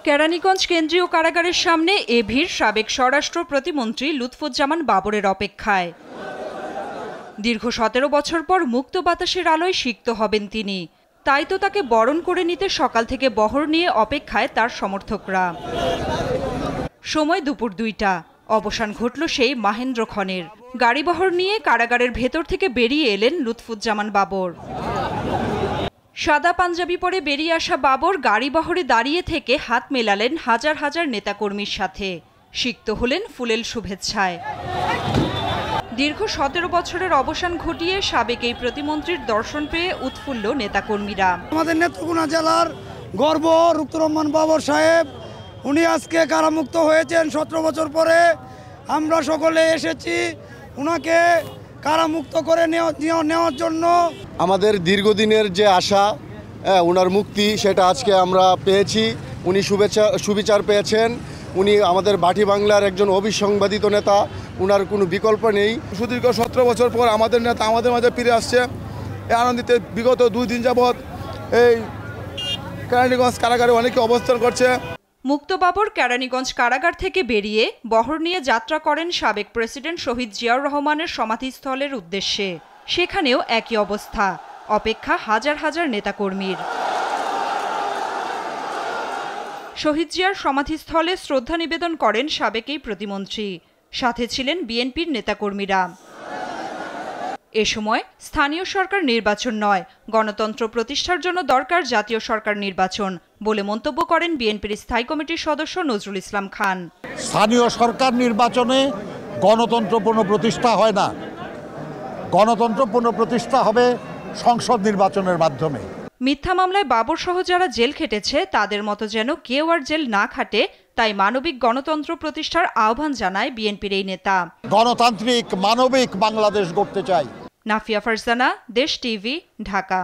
কেরানীগঞ্জ কেন্দ্রীয় কারাগারের সামনে এ ভিড় সাবেক স্বরাষ্ট্র প্রতিমন্ত্রী লুৎফুজ্জামান বাবরের অপেক্ষায়। দীর্ঘ 17 বছর পর মুক্ত বাতাসের আলোয় সিক্ত হবেন তিনি, তাই তো তাকে বরণ করে নিতে সকাল থেকে বহর নিয়ে অপেক্ষায় তার সমর্থকরা। সময় দুপুর 2টা, অবসান ঘটল সেই মাহেন্দ্রক্ষণের। গাড়িবহর নিয়ে কারাগারের ভেতর থেকে বেরিয়ে এলেন লুৎফুজ্জামান বাবর। সাদা পাঞ্জাবি পরে বেরিয়ে আসা বাবর গাড়িবহরে দাঁড়িয়ে থেকে হাত মেলালেন হাজার হাজার নেতাকর্মীর সাথে, সিক্ত হলেন ফুলেল শুভেচ্ছায়। দীর্ঘ 17 বছরের অবসান ঘটিয়ে সাবেক এই প্রতিমন্ত্রীর দর্শন পেয়ে উৎফুল্ল নেতাকর্মীরা। আমাদের নেত্রকোনা জেলার গর্ব রুক্তুর রহমান বাবর সাহেব, উনি আজকে কারামুক্ত হয়েছেন 17 বছর পরে। আমরা সকলে এসেছি উনাকে কারামুক্ত করে নেওয়ার জন্য। আমাদের দীর্ঘদিনের যে আশা ওনার মুক্তি, সেটা আজকে আমরা পেয়েছি। উনি সুবিচার পেয়েছেন। উনি আমাদের বাটি বাংলার একজন অবিসংবাদিত নেতা, উনার কোনো বিকল্প নেই। সুদীর্ঘ 17 বছর পর আমাদের নেতা আমাদের মাঝে ফিরে আসছে। এই আনন্দিতে বিগত 2 দিন যাবৎ এই কেরানীগঞ্জ কারাগারে অনেকে অবস্থান করছে। মুক্ত বাবর কেরানীগঞ্জ কারাগার থেকে বেরিয়ে বহর নিয়ে যাত্রা করেন সাবেক প্রেসিডেন্ট শহীদ জিয়াউর রহমানের সমাধিস্থলের উদ্দেশ্যে। সেখানেও একই অবস্থা, অপেক্ষা হাজার হাজার নেতাকর্মীর। শহীদ জিয়ার সমাধিস্থলে শ্রদ্ধা নিবেদন করেন সাবেক এই প্রতিমন্ত্রী, সাথে ছিলেন বিএনপির নেতাকর্মীরা। এ সময় স্থানীয় সরকার নির্বাচন নয়, গণতন্ত্র প্রতিষ্ঠার জন্য দরকার জাতীয় সরকার নির্বাচন বলে মন্তব্য করেন বিএনপির স্থায়ী কমিটির সদস্য নজরুল ইসলাম খান। স্থানীয় সরকার নির্বাচনে গণতন্ত্র পুনঃপ্রতিষ্ঠা হয় না, গণতন্ত্র পুনঃপ্রতিষ্ঠা হবে সংসদ নির্বাচনের মাধ্যমে। মিথ্যা মামলায় বাবর সহ যারা জেল খেটেছে তাদের মতো যেন কেউ আর জেল না খাটে, তাই মানবিক গণতন্ত্র প্রতিষ্ঠার আহ্বান জানায় বিএনপির এই নেতা। গণতান্ত্রিক মানবিক বাংলাদেশ গড়তে চাই। নাফিয়া ফারজানা, দেশ টিভি, ঢাকা।